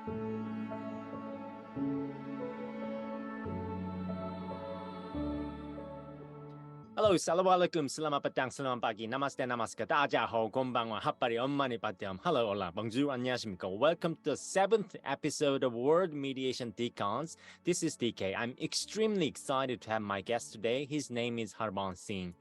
Hello, assalamualaikum, selamat petang, selamat pagi, namaste, namaskar, 大家好, konbanwa, happari, ommani padam. Hello, hola, bonjour, 안녕하십니까. Welcome to the 7th episode of World Mediation Deacons. This is DK. I'm extremely excited to have my guest today. His name is Harbans Singh.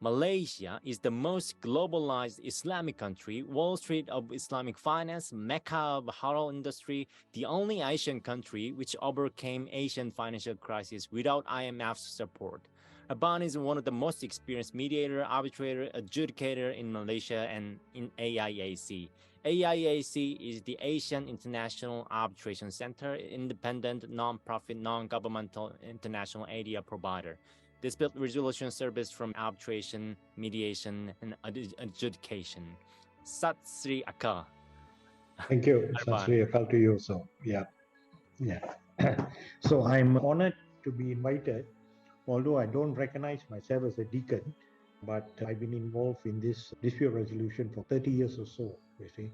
Malaysia is the most globalized Islamic country, Wall Street of Islamic finance, Mecca of halal industry, the only Asian country which overcame Asian financial crisis without IMF's support. Harbans is one of the most experienced mediator, arbitrator, adjudicator in Malaysia and in AIAC. AIAC is the Asian International Arbitration Center, independent, non-profit, non-governmental international area provider. Dispute resolution service from arbitration, mediation, and adjudication. Sat Sri Akal. Thank you. Sat Sri Akal to you. So, yeah. So I'm honored to be invited, although I don't recognize myself as a deacon, but I've been involved in this dispute resolution for 30 years or so, you see.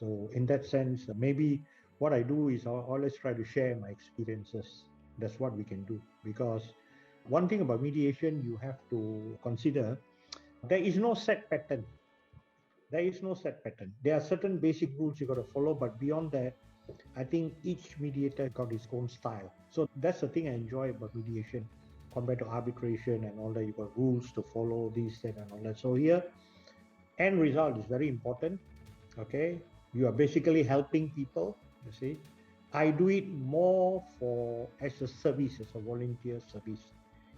So in that sense, maybe what I do is I always try to share my experiences. That's what we can do. Because one thing about mediation, you have to consider, there is no set pattern. There is no set pattern. There are certain basic rules you got to follow, but beyond that, I think each mediator got his own style. So that's the thing I enjoy about mediation compared to arbitration and all that. You got rules to follow, this, that, and all that. So here, end result is very important. Okay, you are basically helping people. You see, I do it more as a service, as a volunteer service.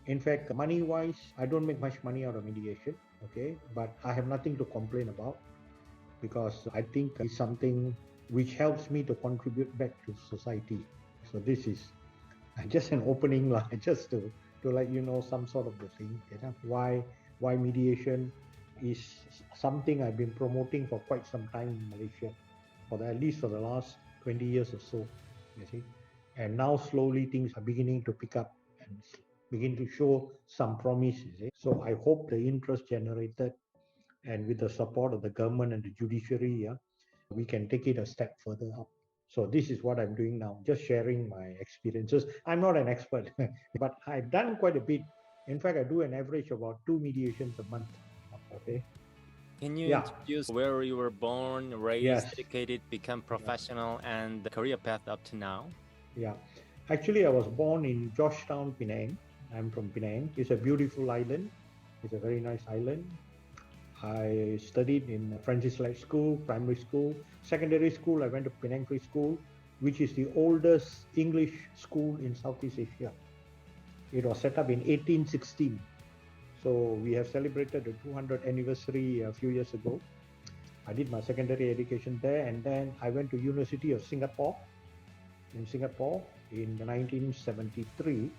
In fact, money-wise, I don't make much money out of mediation. Okay, but I have nothing to complain about because I think it's something which helps me to contribute back to society. So this is just an opening line, just to let you know some sort of the thing, you know, why mediation is something I've been promoting for quite some time in Malaysia, at least for the last 20 years or so, you see. And now slowly things are beginning to pick up and begin to show some promise, you see. So I hope the interest generated and with the support of the government and the judiciary, we can take it a step further up. So this is what I'm doing now, just sharing my experiences. I'm not an expert, but I've done quite a bit. In fact, I do an average of about 2 mediations a month. Okay. Can you introduce where you were born, raised, educated, become professional, and the career path up to now? Yeah. Actually, I was born in Georgetown, Penang. I'm from Penang. It's a beautiful island. It's a very nice island. I studied in Francis Light School, primary school. Secondary school, I went to Penang Free School, which is the oldest English school in Southeast Asia. It was set up in 1816. So we have celebrated the 200th anniversary a few years ago. I did my secondary education there, and then I went to University of Singapore in 1973.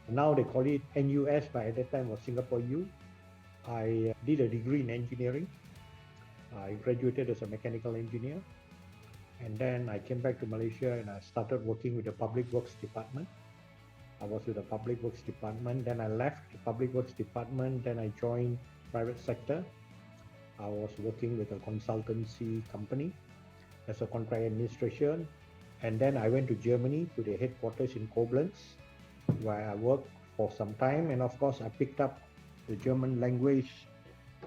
Now they call it NUS, but at that time was Singapore U. I did a degree in engineering. I graduated as a mechanical engineer. And then I came back to Malaysia and I started working with the Public Works Department. I was with the Public Works Department. Then I left the Public Works Department. Then I joined private sector. I was working with a consultancy company as a contract administration. And then I went to Germany to the headquarters in Koblenz, where I worked for some time. And of course, I picked up the German language.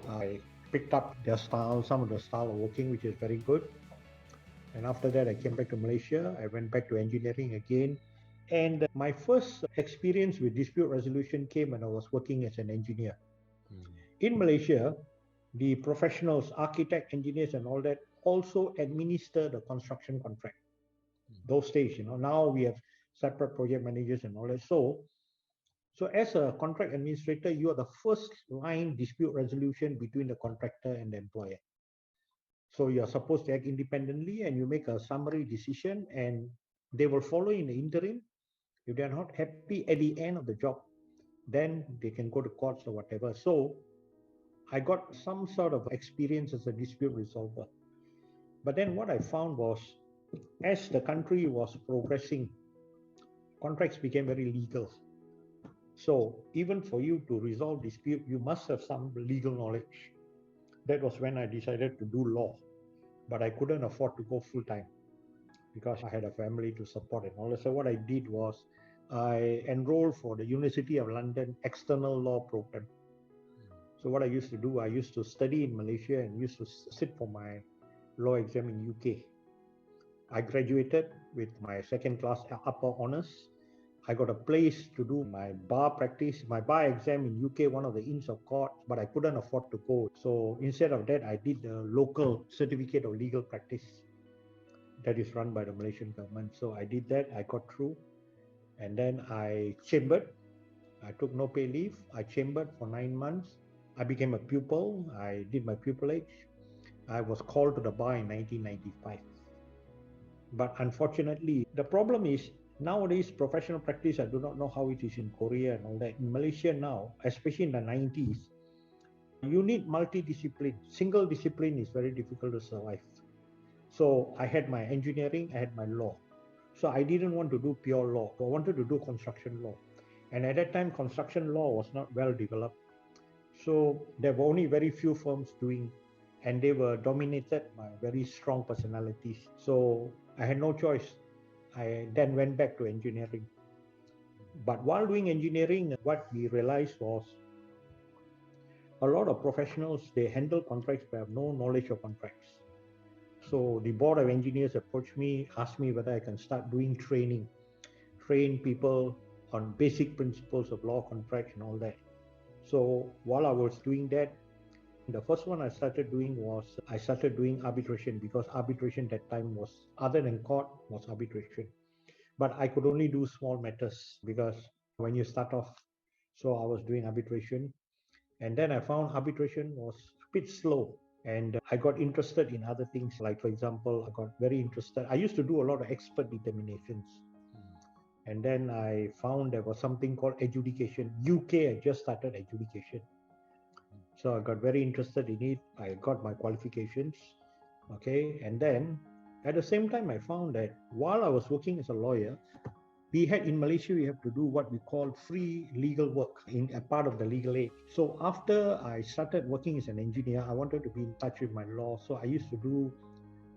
I picked up their style, some of the style of working, which is very good. And after that, I came back to Malaysia. I went back to engineering again. And my first experience with dispute resolution came when I was working as an engineer. In Malaysia, the professionals, architect, engineers, and all that also administer the construction contract. Those days, now we have separate project managers and all that. So as a contract administrator, you are the first line dispute resolution between the contractor and the employer. So you are supposed to act independently and you make a summary decision and they will follow in the interim. If they are not happy at the end of the job, then they can go to courts or whatever. So I got some sort of experience as a dispute resolver. But then what I found was, as the country was progressing, contracts became very legal. So even for you to resolve dispute, you must have some legal knowledge. That was when I decided to do law, but I couldn't afford to go full time. because I had a family to support and all that. So what I did was I enrolled for the University of London external law program. So what I used to do, I used to study in Malaysia and used to sit for my law exam in UK. I graduated with my second class upper honors. I got a place to do my bar practice, my bar exam in UK, one of the Inns of Court, but I couldn't afford to go. So instead of that, I did the local certificate of legal practice that is run by the Malaysian government. So I did that, I got through, and then I chambered. I took no pay leave. I chambered for 9 months. I became a pupil. I did my pupillage. I was called to the bar in 1995. But unfortunately, the problem is nowadays professional practice, I do not know how it is in Korea and all that. In Malaysia now, especially in the 90s, you need multidiscipline. Single discipline is very difficult to survive. So I had my engineering, I had my law. So I didn't want to do pure law. I wanted to do construction law. And at that time, construction law was not well developed. So there were only very few firms doing, and they were dominated by very strong personalities. So I had no choice. I then went back to engineering. But while doing engineering, what we realized was a lot of professionals, they handle contracts but have no knowledge of contracts. So the board of engineers approached me, asked me whether I can start doing training, train people on basic principles of law, contract and all that. So while I was doing that, the first one I started doing was I started doing arbitration, because arbitration that time was, other than court, was arbitration. But I could only do small matters because when you start off, so I was doing arbitration. And then I found arbitration was a bit slow. And I got interested in other things. Like, for example, I got very interested. I used to do a lot of expert determinations. And then I found there was something called adjudication. UK had just started adjudication. So I got very interested in it. I got my qualifications. Okay. And then at the same time, I found that while I was working as a lawyer, we had in Malaysia, we have to do what we call free legal work in a part of the legal aid. So after I started working as an engineer, I wanted to be in touch with my law. So I used to do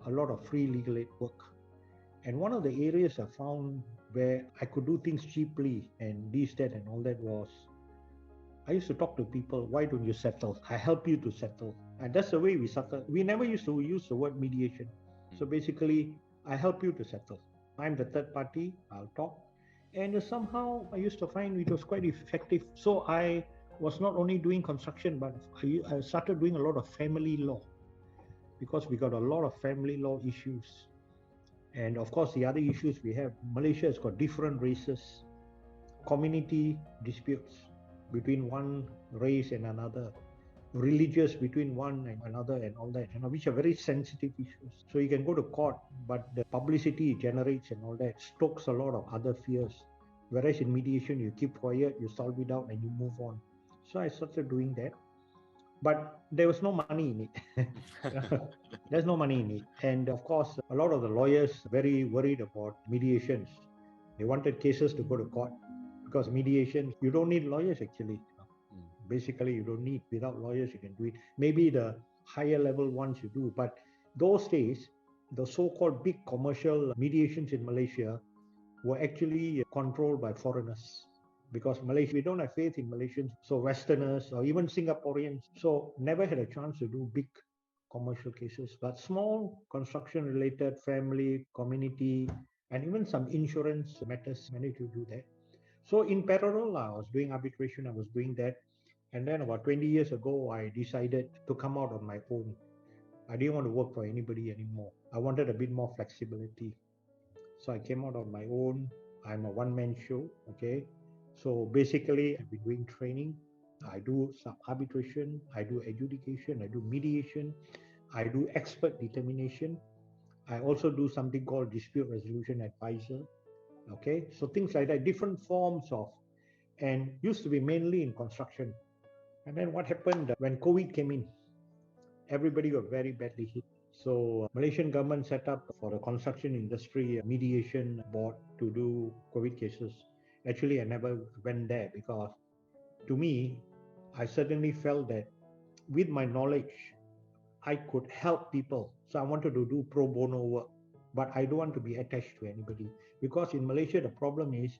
a lot of free legal aid work. And one of the areas I found where I could do things cheaply and this, that, and all that was, I used to talk to people, why don't you settle? I help you to settle. And that's the way we settle. We never used to use the word mediation. So basically, I help you to settle. I'm the third party, I'll talk. And somehow I used to find it was quite effective. So I was not only doing construction, but I started doing a lot of family law, because we got a lot of family law issues. And of course, the other issues we have, Malaysia has got different races, community disputes between one race and another, religious between one and another and all that, which are very sensitive issues. So you can go to court, but the publicity it generates and all that stokes a lot of other fears. Whereas in mediation, you keep quiet, you solve it out and you move on. So I started doing that. But there was no money in it. There's no money in it. And of course, a lot of the lawyers very worried about mediations. They wanted cases to go to court, because mediation, you don't need lawyers actually. Basically, you don't need. Without lawyers, you can do it. Maybe the higher level ones you do. But those days, the so-called big commercial mediations in Malaysia were actually controlled by foreigners. Because Malaysia, we don't have faith in Malaysians. So Westerners or even Singaporeans, so never had a chance to do big commercial cases. But small construction-related, family, community, and even some insurance matters, managed to do that. So in parallel, I was doing arbitration, I was doing that. And then about 20 years ago, I decided to come out on my own. I didn't want to work for anybody anymore. I wanted a bit more flexibility. So I came out on my own. I'm a one-man show, okay? So basically, I've been doing training. I do some arbitration, I do adjudication, I do mediation, I do expert determination. I also do something called dispute resolution advisor, okay? So things like that, different forms of, and used to be mainly in construction. And then what happened when COVID came in, everybody got very badly hit. So Malaysian government set up for the construction industry a mediation board to do COVID cases. Actually, I never went there because to me, I certainly felt that with my knowledge, I could help people. So I wanted to do pro bono work. but I don't want to be attached to anybody. Because in Malaysia, the problem is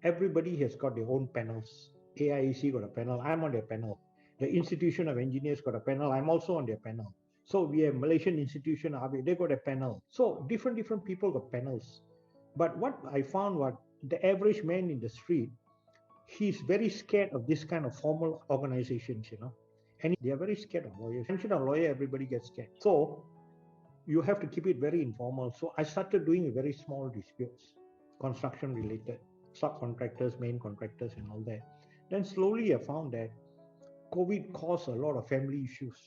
everybody has got their own panels. AIEC got a panel, I'm on their panel. The Institution of Engineers got a panel, I'm also on their panel. So we have Malaysian Institution, they got a panel. So different people got panels. But what I found was the average man in the street, he's very scared of this kind of formal organizations, and they are very scared of lawyers. Mention a lawyer, everybody gets scared. So you have to keep it very informal. So I started doing very small disputes, construction related, subcontractors, main contractors, and all that. Then slowly I found that COVID caused a lot of family issues,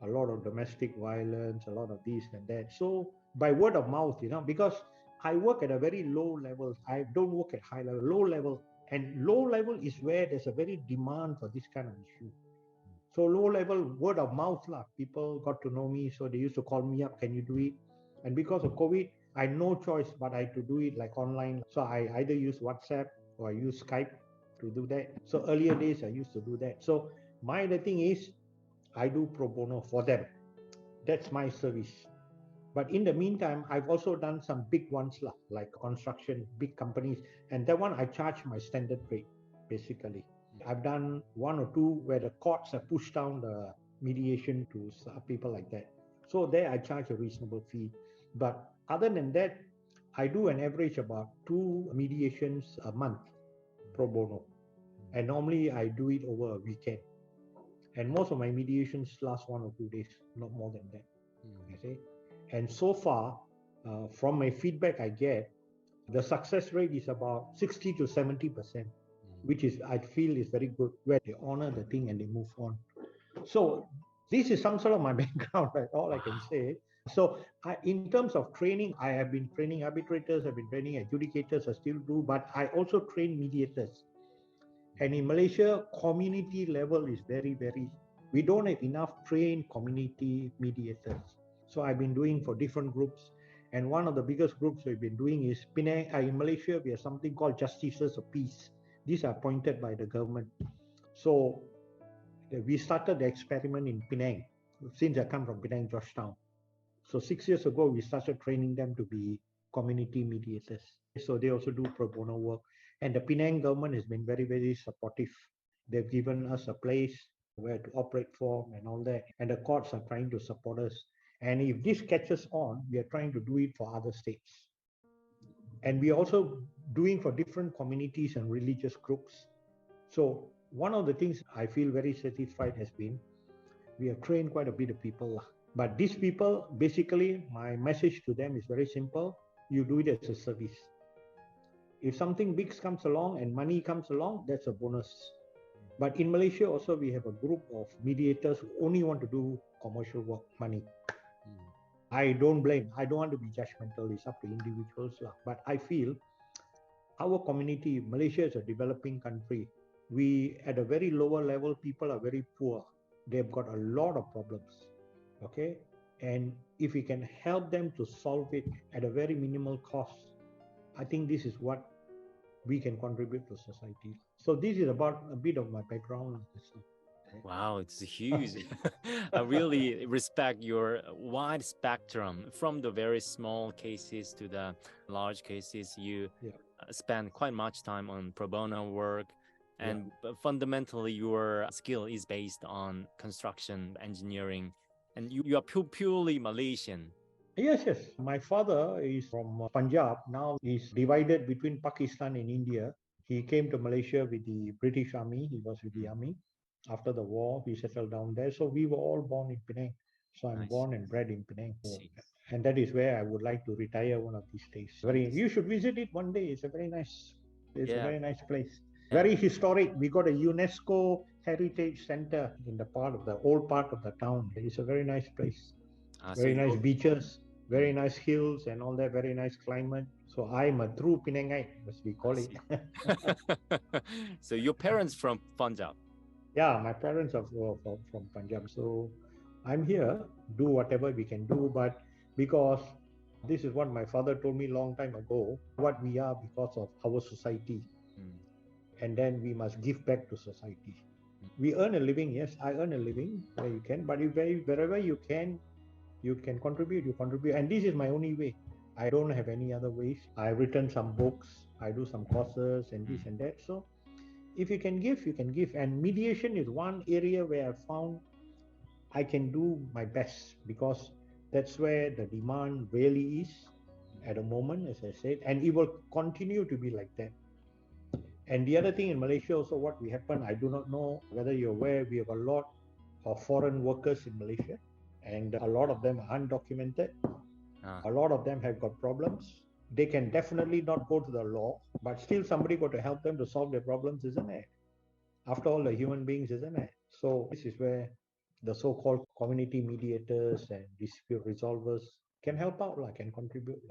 a lot of domestic violence, a lot of this and that. So by word of mouth, because I work at a very low level, I don't work at high level, low level. And low level is where there's a very demand for this kind of issue. So low level, word of mouth, people got to know me. So they used to call me up, can you do it? And because of COVID, I had no choice, but I had to do it like online. So I either use WhatsApp or I use Skype to do that. So earlier days, I used to do that. So the thing is, I do pro bono for them. That's my service. But in the meantime, I've also done some big ones like construction, big companies. And that one, I charge my standard rate, basically. I've done one or two where the courts have pushed down the mediation to people like that. So there I charge a reasonable fee. But other than that, I do an average about 2 mediations a month pro bono. And normally I do it over a weekend. And most of my mediations last 1 or 2 days, not more than that. You see? And so far, from my feedback I get, the success rate is about 60 to 70%, which is, I feel, is very good, where they honor the thing and they move on. So this is some sort of my background, right? All I can say. So in terms of training, I have been training arbitrators, I've been training adjudicators, I still do, but I also train mediators. And in Malaysia, community level is very, we don't have enough trained community mediators. So I've been doing for different groups. And one of the biggest groups we've been doing is Penang. In Malaysia, we have something called Justices of Peace. These are appointed by the government. So we started the experiment in Penang, since I come from Penang, Georgetown. So 6 years ago, we started training them to be community mediators. So they also do pro bono work. And the Penang government has been very, very supportive. They've given us a place where to operate from and all that. And the courts are trying to support us. And if this catches on, we are trying to do it for other states. And we are also doing for different communities and religious groups. So one of the things I feel very satisfied has been, we have trained quite a bit of people. But these people, basically, my message to them is very simple. You do it as a service. If something big comes along and money comes along, that's a bonus. But in Malaysia also, we have a group of mediators who only want to do commercial work, money. I don't blame. I don't want to be judgmental. It's up to individuals. But I feel our community, Malaysia is a developing country. We, at a very lower level, people are very poor. They've got a lot of problems. Okay? And if we can help them to solve it at a very minimal cost, I think this is what we can contribute to society. So this is about a bit of my background. Wow, it's huge. I really respect your wide spectrum from the very small cases to the large cases. You spend quite much time on pro bono work, and fundamentally your skill is based on construction, engineering, and you are purely Malaysian. Yes. My father is from Punjab. Now he's divided between Pakistan and India. He came to Malaysia with the British Army. He was with the army. After the war, we settled down there. So we were all born in Penang. So I'm born and bred in Penang. And that is where I would like to retire one of these days. You should visit it one day. It's a very nice place. Very historic. We got a UNESCO Heritage Center in the old part of the town. It's a very nice place. Very nice beaches, very nice hills and all that, very nice climate. So I'm a true Penangite, as we call it. So your parents from Punjab? Yeah, my parents are from Punjab. So I'm here, do whatever we can do. But because this is what my father told me long time ago, what we are because of our society. And then we must give back to society. We earn a living, yes, I earn a living where you can. But wherever you can contribute, you contribute. And this is my only way. I don't have any other ways. I've written some books, I do some courses and this and that. So if you can give, you can give. And mediation is one area where I found I can do my best, because that's where the demand really is at the moment, as I said, and it will continue to be like that. And the other thing in Malaysia also, what we happen, I do not know whether you're aware, we have a lot of foreign workers in Malaysia, and a lot of them are undocumented. A lot of them have got problems. They can definitely not go to the law, but still somebody got to help them to solve their problems, isn't it? After all, the human beings, isn't it? So this is where the so-called community mediators and dispute resolvers can help out, can contribute.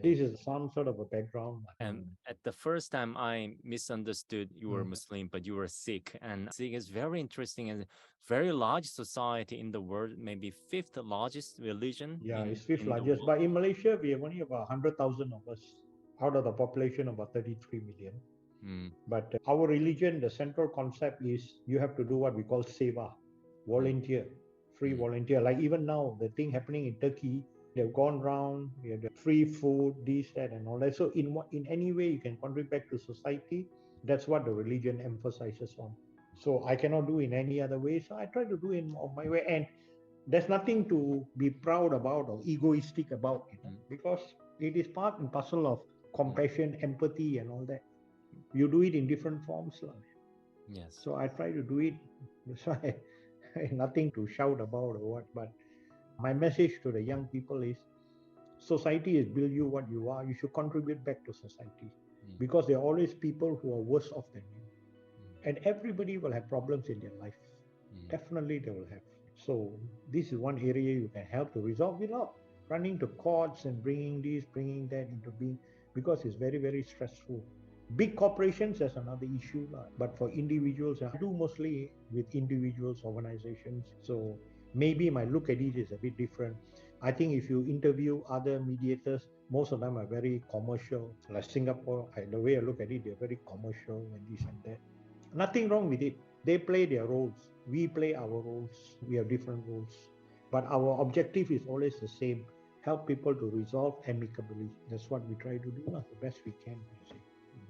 This is some sort of a background. And at the first time, I misunderstood you were Muslim, but you were Sikh. And Sikh is very interesting and very large society in the world, maybe fifth largest religion. Yeah, it's fifth largest. But in Malaysia, we have only about 100,000 of us out of the population of about 33 million. But our religion, the central concept is you have to do what we call seva, volunteer, free volunteer. Like even now, the thing happening in Turkey, they've gone round, we have the free food, this, that, and all that. So in any way you can contribute back to society, that's what the religion emphasizes on. So I cannot do in any other way. So I try to do in my way. And there's nothing to be proud about or egoistic about, because it is part and parcel of compassion, empathy, and all that. You do it in different forms. Yes. So I try to do it. That's why nothing to shout about or what. But my message to the young people is, society has built you what you are. You should contribute back to society, because there are always people who are worse off than you. And everybody will have problems in their life. Definitely they will have. So this is one area you can help to resolve without running to courts and bringing this, bringing that into being, because it's very, very stressful. Big corporations, that's another issue. But for individuals, I do mostly with individuals, organizations. So maybe my look at it is a bit different. I think if you interview other mediators, most of them are very commercial. Like Singapore, the way I look at it, they're very commercial and this and that. Nothing wrong with it. They play their roles. We play our roles. We have different roles. But our objective is always the same. Help people to resolve amicably. That's what we try to do the best we can.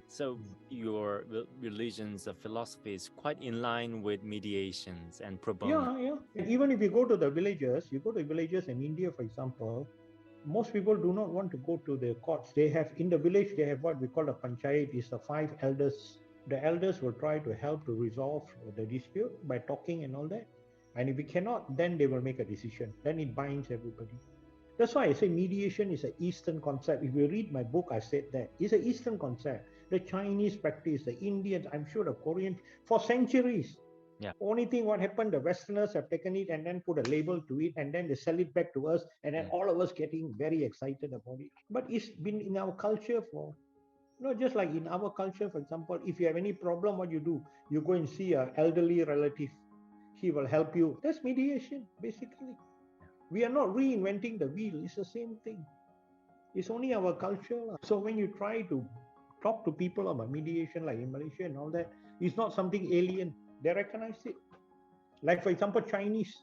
So your religion's philosophy is quite in line with mediations and pro bono. Yeah. And even if you go to the villages, in India, for example, most people do not want to go to the courts. They have, in the village, they have what we call a panchayat, is the 5 elders. The elders will try to help to resolve the dispute by talking and all that. And if we cannot, then they will make a decision. Then it binds everybody. That's why I say mediation is an Eastern concept. If you read my book, I said that. It's an Eastern concept. The Chinese practice, the Indians, I'm sure the Koreans, for centuries. Yeah. Only thing what happened, the Westerners have taken it and then put a label to it, and then they sell it back to us, and then all of us getting very excited about it. But it's been in our culture for, just like in our culture, for example, if you have any problem, what you do? You go and see an elderly relative. He will help you. That's mediation, basically. We are not reinventing the wheel. It's the same thing. It's only our culture. So when you try to talk to people about mediation, like in Malaysia and all that, it's not something alien. They recognize it. Like, for example, Chinese,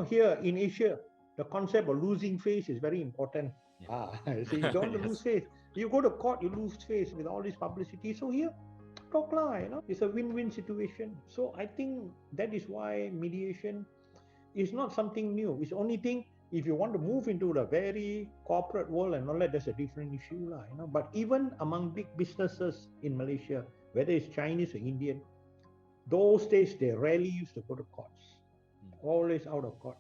here in Asia, the concept of losing face is very important. So you don't lose face. You go to court, you lose face with all this publicity. So here, talk it's a win-win situation. So I think that is why mediation is not something new. It's the only thing, if you want to move into the very corporate world and all that, that's a different issue. But even among big businesses in Malaysia, whether it's Chinese or Indian, those days they rarely used to go to courts. Always out of court.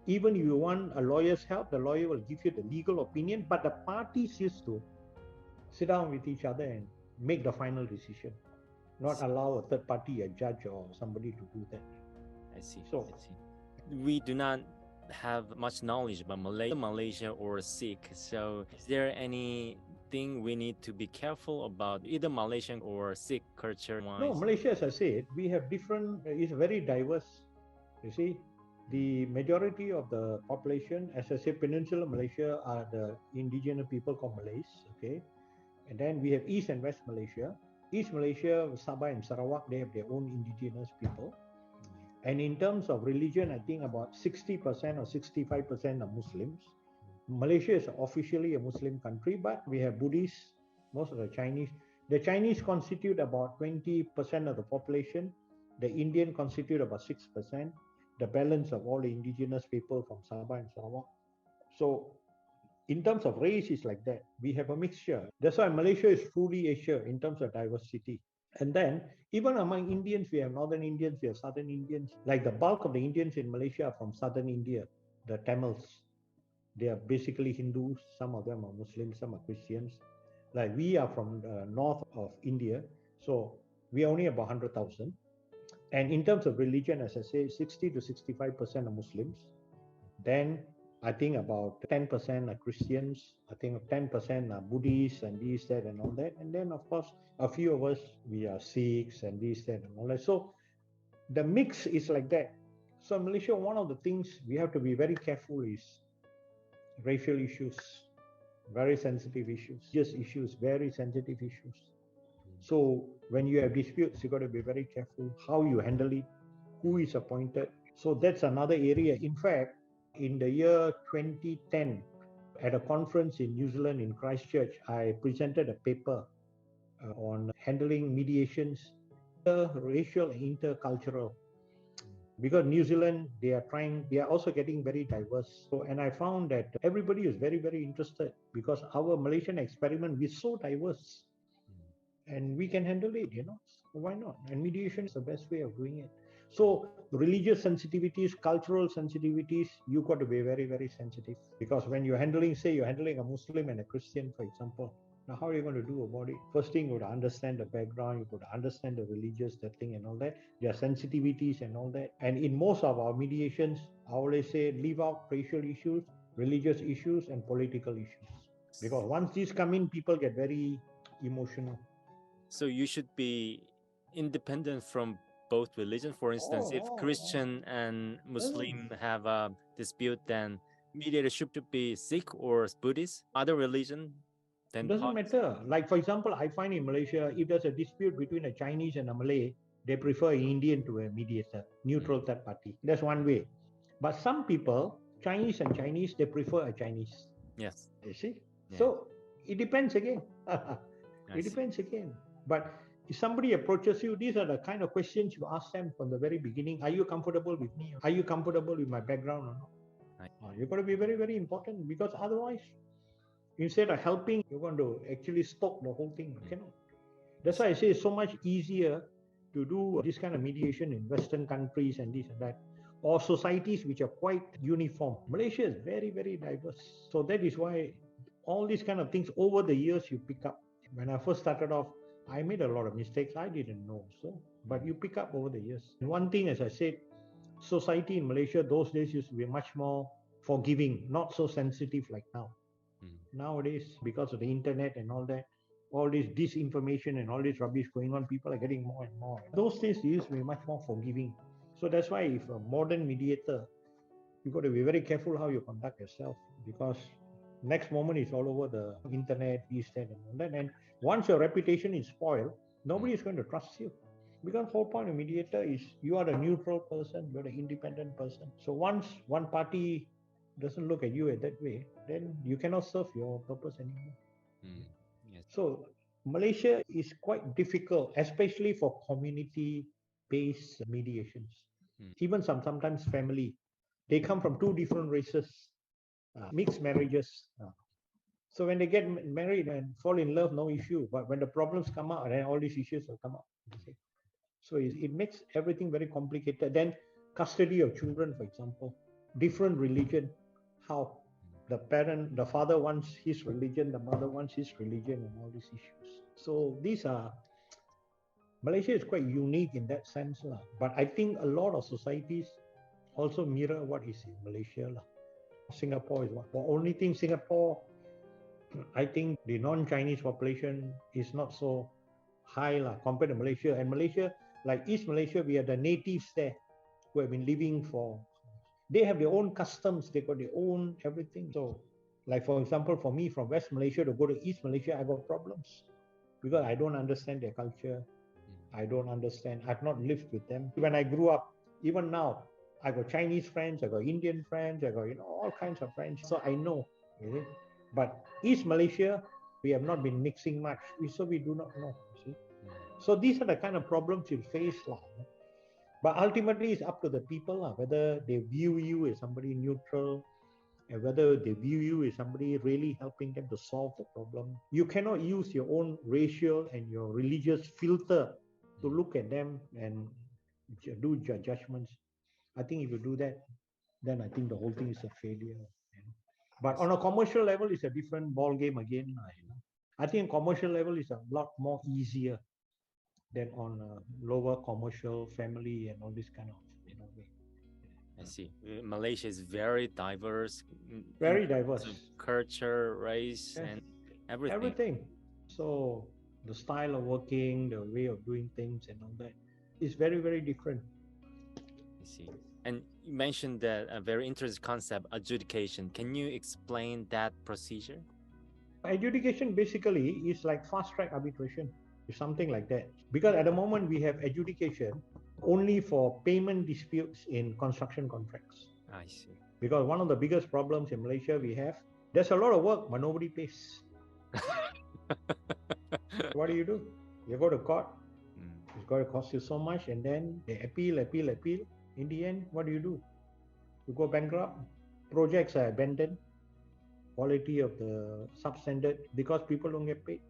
Even if you want a lawyer's help, the lawyer will give you the legal opinion, but the parties used to sit down with each other and make the final decision, not allow a third party, a judge or somebody to do that. I see. We do not have much knowledge about Malaysia or Sikh. So is there anything we need to be careful about, either Malaysian or Sikh culture? No, Malaysia, as I said, we have different, it's very diverse. You see, the majority of the population, as I say, Peninsular Malaysia are the indigenous people called Malays, okay? And then we have East and West Malaysia. East Malaysia, Sabah and Sarawak, they have their own indigenous people. And in terms of religion, I think about 60% or 65% are Muslims. Malaysia is officially a Muslim country, but we have Buddhists, most of the Chinese. The Chinese constitute about 20% of the population. The Indian constitute about 6%. The balance of all the indigenous people from Sabah and Sarawak. So in terms of race, it's like that. We have a mixture. That's why Malaysia is truly Asia in terms of diversity. And then, even among Indians, we have Northern Indians, we have Southern Indians. Like the bulk of the Indians in Malaysia are from Southern India, the Tamils. They are basically Hindus. Some of them are Muslims, some are Christians. Like we are from the north of India, so we are only about 100,000. And in terms of religion, as I say, 60 to 65% are Muslims. Then I think about 10% are Christians. I think 10% are Buddhists and this, that, and all that. And then, of course, a few of us, we are Sikhs and this, that, and all that. So the mix is like that. So in Malaysia, one of the things we have to be very careful is racial issues, very sensitive issues, just issues, very sensitive issues. So when you have disputes, you got to be very careful how you handle it, who is appointed. So that's another area. In fact, in the year 2010, at a conference in New Zealand in Christchurch, I presented a paper on handling mediations, racial and intercultural. Because New Zealand, they are also getting very diverse. So, and I found that everybody is very, very interested because our Malaysian experiment is so diverse and we can handle it, So why not? And mediation is the best way of doing it. So religious sensitivities, cultural sensitivities, you got to be very, very sensitive. Because when you're handling a Muslim and a Christian, for example, now how are you going to do about it? First thing, you got to understand the background, you got to understand the religious, that thing and all that, their sensitivities and all that. And in most of our mediations, I always say leave out racial issues, religious issues, and political issues. Because once these come in, people get very emotional. So you should be independent from both religions. For instance, if Christian and Muslim have a dispute, then mediator should be Sikh or Buddhist, other religion. Then doesn't matter. Like for example, I find in Malaysia, if there's a dispute between a Chinese and a Malay, they prefer an Indian to a mediator, neutral third party. That's one way. But some people, Chinese and Chinese, they prefer a Chinese. Yes. You see? Yeah. So it depends again. It depends again. But if somebody approaches you, these are the kind of questions you ask them from the very beginning. Are you comfortable with me? Are you comfortable with my background or not? You've got to be very, very important because otherwise, instead of helping, you're going to actually stop the whole thing. You cannot. That's why I say it's so much easier to do this kind of mediation in Western countries and this and that, or societies which are quite uniform. Malaysia is very, very diverse. So that is why all these kind of things over the years you pick up. When I first started off, I made a lot of mistakes. I didn't know. But you pick up over the years. And one thing, as I said, society in Malaysia those days used to be much more forgiving, not so sensitive like now. Nowadays, because of the internet and all that, all this disinformation and all this rubbish going on, people are getting more and more. Those days used to be much more forgiving. So that's why if a modern mediator, you've got to be very careful how you conduct yourself because next moment it's all over the internet, this, that, and all that. And once your reputation is spoiled, nobody is going to trust you. Because the whole point of mediator is you are a neutral person, you're an independent person. So once one party doesn't look at you in that way, then you cannot serve your purpose anymore. Yes. So Malaysia is quite difficult, especially for community-based mediations. Even sometimes family. They come from two different races, mixed marriages. So when they get married and fall in love, no issue. But when the problems come out, then all these issues will come up. So it makes everything very complicated. Then custody of children, for example, different religion, how the father wants his religion, the mother wants his religion, and all these issues. So Malaysia is quite unique in that sense. But I think a lot of societies also mirror what is in Malaysia. Singapore is one. The only thing Singapore, I think the non-Chinese population is not so high compared to Malaysia. And Malaysia, like East Malaysia, we are the natives there who have been living they have their own customs, they got their own everything. So, like for example, for me from West Malaysia to go to East Malaysia, I got problems because I don't understand their culture. I don't understand. I've not lived with them. When I grew up, even now, I got Chinese friends, I got Indian friends, I got all kinds of friends. So I know Okay? But East Malaysia, we have not been mixing much, so we do not know. You see? So these are the kind of problems you face. But ultimately, it's up to the people whether they view you as somebody neutral and whether they view you as somebody really helping them to solve the problem. You cannot use your own racial and your religious filter to look at them and do judgments. I think if you do that, then I think the whole thing is a failure. But on a commercial level, it's a different ball game again. I think commercial level is a lot more easier than on a lower commercial family and all this kind of way. I see. Malaysia is very diverse. Very diverse. Culture, race, Yes. and everything. Everything. So the style of working, the way of doing things and all that is very, very different. I see. And you mentioned that a very interesting concept, adjudication. Can you explain that procedure? Adjudication basically is like fast track arbitration, something like that. Because at the moment we have adjudication only for payment disputes in construction contracts. I see. Because one of the biggest problems in Malaysia we have, there's a lot of work, but nobody pays. What do? You go to court, it's going to cost you so much, and then they appeal. In the end, what do? You go bankrupt, projects are abandoned, quality of the substandard because people don't get paid.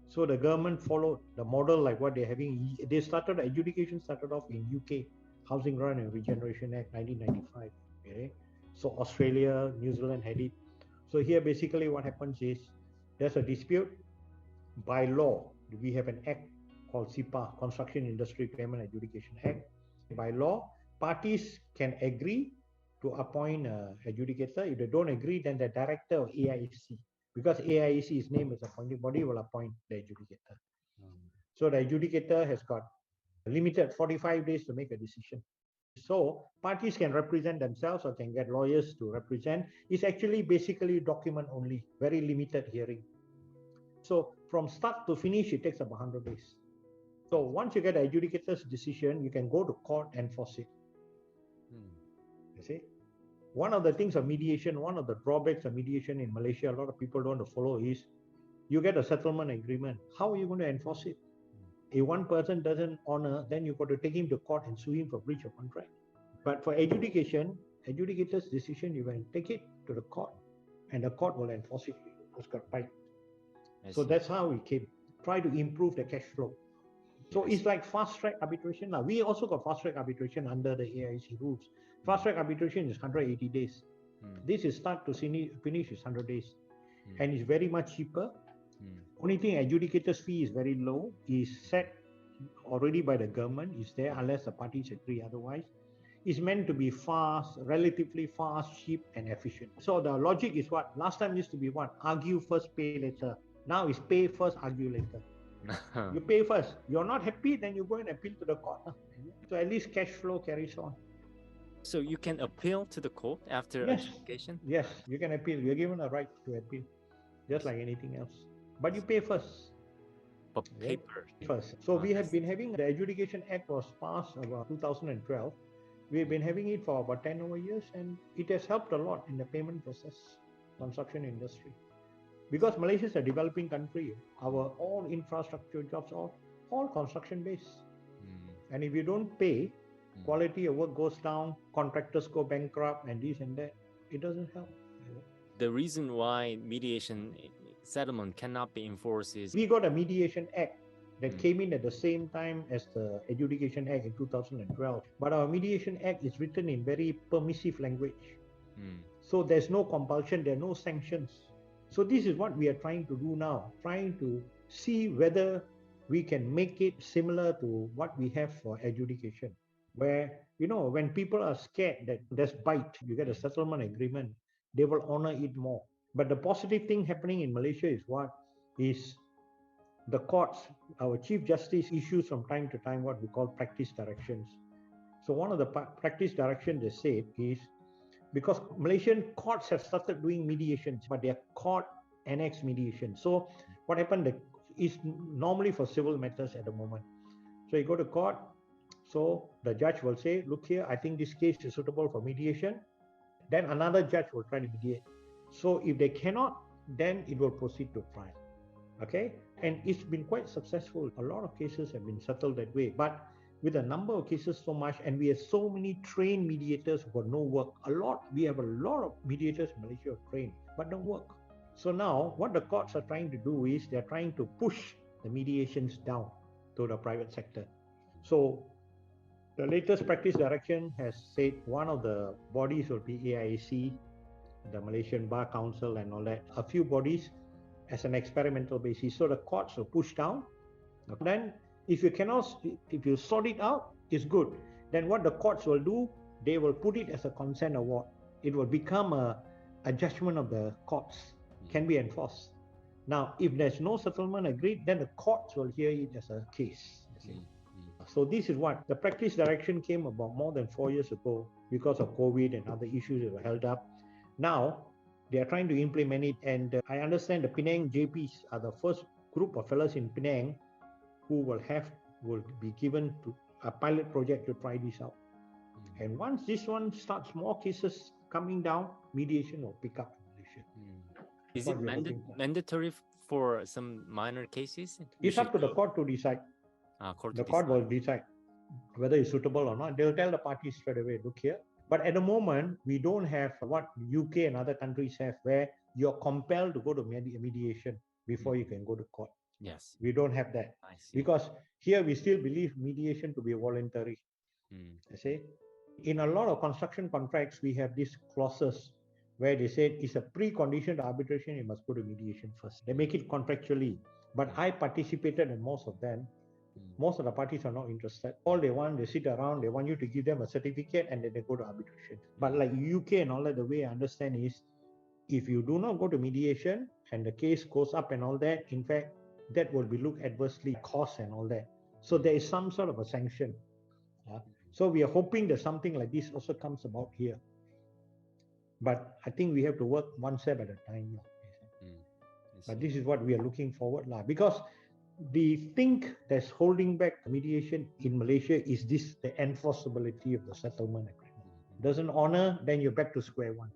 So the government followed the model like what they're having. They started, adjudication started off in UK, Housing Grant and Regeneration Act 1995. Okay? So Australia, New Zealand had it. So here basically what happens is there's a dispute. By law, we have an act called CIPA, Construction Industry Payment Adjudication Act. By law, parties can agree to appoint an adjudicator. If they don't agree, then the director of AIC, because AIC is named as appointing body, will appoint the adjudicator. So the adjudicator has got limited 45 days to make a decision. So parties can represent themselves or can get lawyers to represent. It's actually basically document only, very limited hearing. So from start to finish, it takes about 100 days. So once you get the adjudicator's decision, you can go to court and enforce it. You see? One of the things of mediation, one of the drawbacks of mediation in Malaysia, a lot of people don't want to follow is, you get a settlement agreement. How are you going to enforce it? If one person doesn't honor, then you've got to take him to court and sue him for breach of contract. But for adjudication, adjudicator's decision, you can take it to the court and the court will enforce it. It's got right. So that's how we came. Try to improve the cash flow. So it's like fast track arbitration. Now we also got fast track arbitration under the AIC rules. Fast track arbitration is 180 days. This is start to finish is 100 days. And it's very much cheaper. Only thing, adjudicator's fee is very low, is set already by the government, is there unless the parties agree otherwise. It's meant to be fast, relatively fast, cheap and efficient. So the logic is what? Last time used to be what? Argue first, pay later. Now it's pay first, argue later. You pay first. You're not happy, then you go and appeal to the court. So at least cash flow carries on. So you can appeal to the court after adjudication? Yes, you can appeal. You're given a right to appeal, just like anything else. But you pay first. For paper. First. So we have been having, the Adjudication Act was passed about 2012. We've been having it for about 10 over years, and it has helped a lot in the payment process, construction industry. Because Malaysia is a developing country, our all infrastructure jobs are all construction based. And if you don't pay, quality of work goes down, contractors go bankrupt and this and that. It doesn't help. The reason why mediation settlement cannot be enforced is, we got a Mediation Act that came in at the same time as the Adjudication Act in 2012. But our Mediation Act is written in very permissive language. So there's no compulsion, there are no sanctions. So this is what we are trying to do now, trying to see whether we can make it similar to what we have for adjudication, where, when people are scared that there's bite, you get a settlement agreement, they will honor it more. But the positive thing happening in Malaysia is what? Is the courts, our Chief Justice issues from time to time what we call practice directions. So one of the practice directions they said is, because Malaysian courts have started doing mediations, but they are court annex mediation. So what happened is normally for civil matters at the moment. So you go to court, so the judge will say, look here, I think this case is suitable for mediation. Then another judge will try to mediate. So if they cannot, then it will proceed to trial. Okay, and it's been quite successful. A lot of cases have been settled that way, but with a number of cases so much, and we have so many trained mediators who got no work. We have a lot of mediators in Malaysia trained, but no work. So now what the courts are trying to do is they're trying to push the mediations down to the private sector. So the latest practice direction has said one of the bodies will be AIAC, the Malaysian Bar Council and all that, a few bodies as an experimental basis. So the courts will push down. Then if you sort it out, it's good. Then what the courts will do, they will put it as a consent award. It will become a judgment of the courts, can be enforced. Now, if there's no settlement agreed, then the courts will hear it as a case. So this is what the practice direction came about more than 4 years ago because of COVID and other issues that were held up. Now, they are trying to implement it, and I understand the Penang JPs are the first group of fellows in Penang who will be given to a pilot project to try this out. And once this one starts, more cases coming down, mediation will pick up in Malaysia. Is it mandatory for some minor cases? It's up to the court to decide. The court will decide whether it's suitable or not. They'll tell the parties straight away, look here. But at the moment, we don't have what UK and other countries have, where you're compelled to go to mediation before you can go to court. Yes. We don't have that. Because here we still believe mediation to be voluntary. I say, in a lot of construction contracts, we have these clauses where they say it's a precondition to arbitration, you must go to mediation first. They make it contractually. But I participated in most of them. Most of the parties are not interested. All they want, they sit around, they want you to give them a certificate and then they go to arbitration. But like UK and all that, the way I understand is, if you do not go to mediation and the case goes up and all that, in fact, that will be looked adversely, costs and all that. So there is some sort of a sanction. So we are hoping that something like this also comes about here. But I think we have to work one step at a time. But this is what we are looking forward to. Because the thing that's holding back mediation in Malaysia is the enforceability of the settlement agreement. Doesn't honor, then you're back to square one.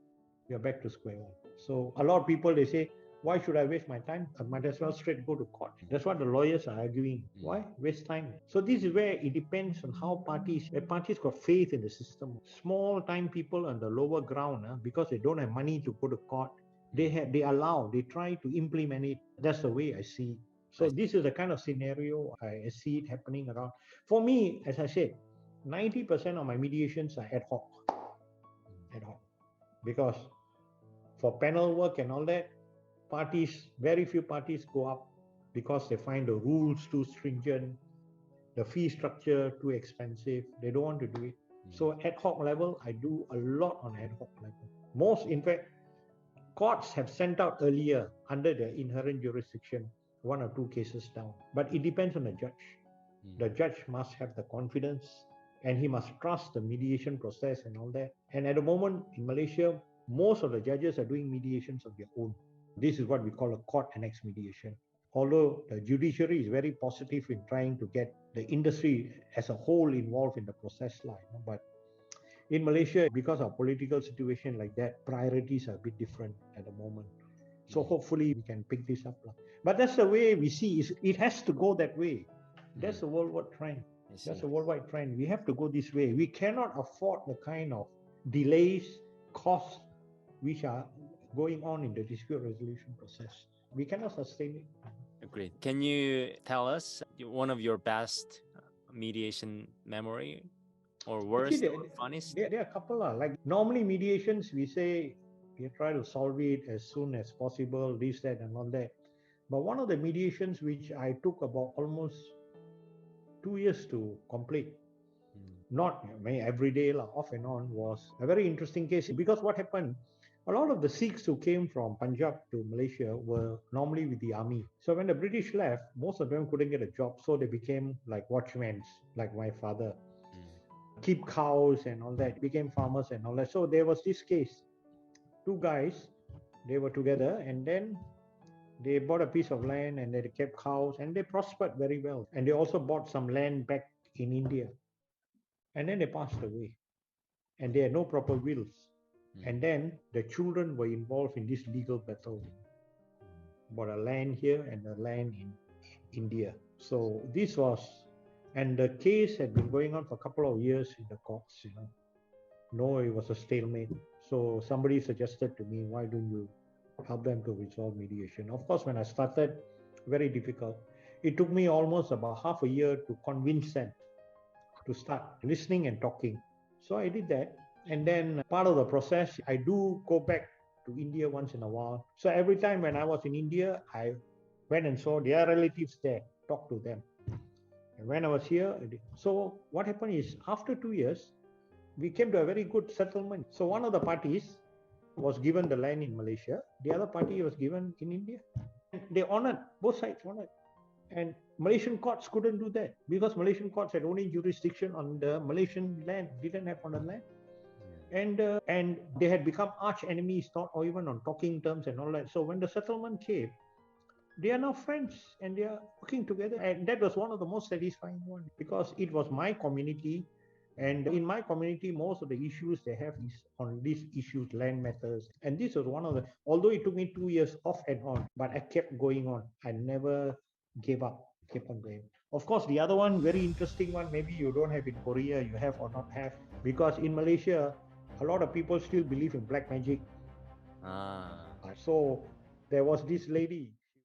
So a lot of people, they say, why should I waste my time? I might as well straight go to court. That's what the lawyers are arguing. Why waste time? So this is where it depends on how parties got faith in the system. Small time people on the lower ground, because they don't have money to go to court, they try to implement it. That's the way I see it. So this is the kind of scenario I see it happening around. For me, as I said, 90% of my mediations are ad hoc. Because for panel work and all that, very few parties go up because they find the rules too stringent, the fee structure too expensive. They don't want to do it. So ad hoc level, I do a lot on ad hoc level. In fact, courts have sent out earlier under their inherent jurisdiction 1 or 2 cases down. But it depends on the judge. The judge must have the confidence and he must trust the mediation process and all that. And at the moment in Malaysia, most of the judges are doing mediations of their own. This is what we call a court annex mediation. Although the judiciary is very positive in trying to get the industry as a whole involved in the process line. But in Malaysia, because of political situation like that, priorities are a bit different at the moment. So hopefully we can pick this up. But that's the way we see it has to go that way. That's a worldwide trend. We have to go this way. We cannot afford the kind of delays, costs, which are going on in the dispute resolution process. We cannot sustain it. Agreed. Can you tell us one of your best mediation memory or worst or funniest? There are a couple. Like normally mediations, we say we try to solve it as soon as possible, this, that, and all that. But one of the mediations which I took about almost 2 years to complete, not every day, off and on, was a very interesting case. Because what happened, a lot of the Sikhs who came from Punjab to Malaysia were normally with the army. So when the British left, most of them couldn't get a job. So they became like watchmen, like my father. Keep cows and all that, became farmers and all that. So there was this case. 2 guys, they were together and then they bought a piece of land and they kept cows and they prospered very well. And they also bought some land back in India. And then they passed away and they had no proper wills. And then the children were involved in this legal battle about a land here and a land in India. So this was, and the case had been going on for a couple of years in the courts, No, it was a stalemate. So somebody suggested to me, why don't you help them to resolve mediation? Of course, when I started, very difficult. It took me almost about half a year to convince them to start listening and talking. So I did that. And then part of the process, I do go back to India once in a while. So every time when I was in India, I went and saw their relatives there, talked to them. And when I was here, so what happened is after 2 years, we came to a very good settlement. So one of the parties was given the land in Malaysia. The other party was given in India. They honored, both sides honored. And Malaysian courts couldn't do that because Malaysian courts had only jurisdiction on the Malaysian land, didn't have on the land. And they had become arch enemies, not or even on talking terms and all that. So when the settlement came, they are now friends and they are working together. And that was one of the most satisfying ones because it was my community. And in my community, most of the issues they have is on these issues, land matters. And this was one of the, although it took me 2 years off and on, but I kept going on. I never gave up, kept on going. Of course, the other one, very interesting one, maybe you don't have in Korea, you have or not have, because in Malaysia, a lot of people still believe in black magic. So there was this lady,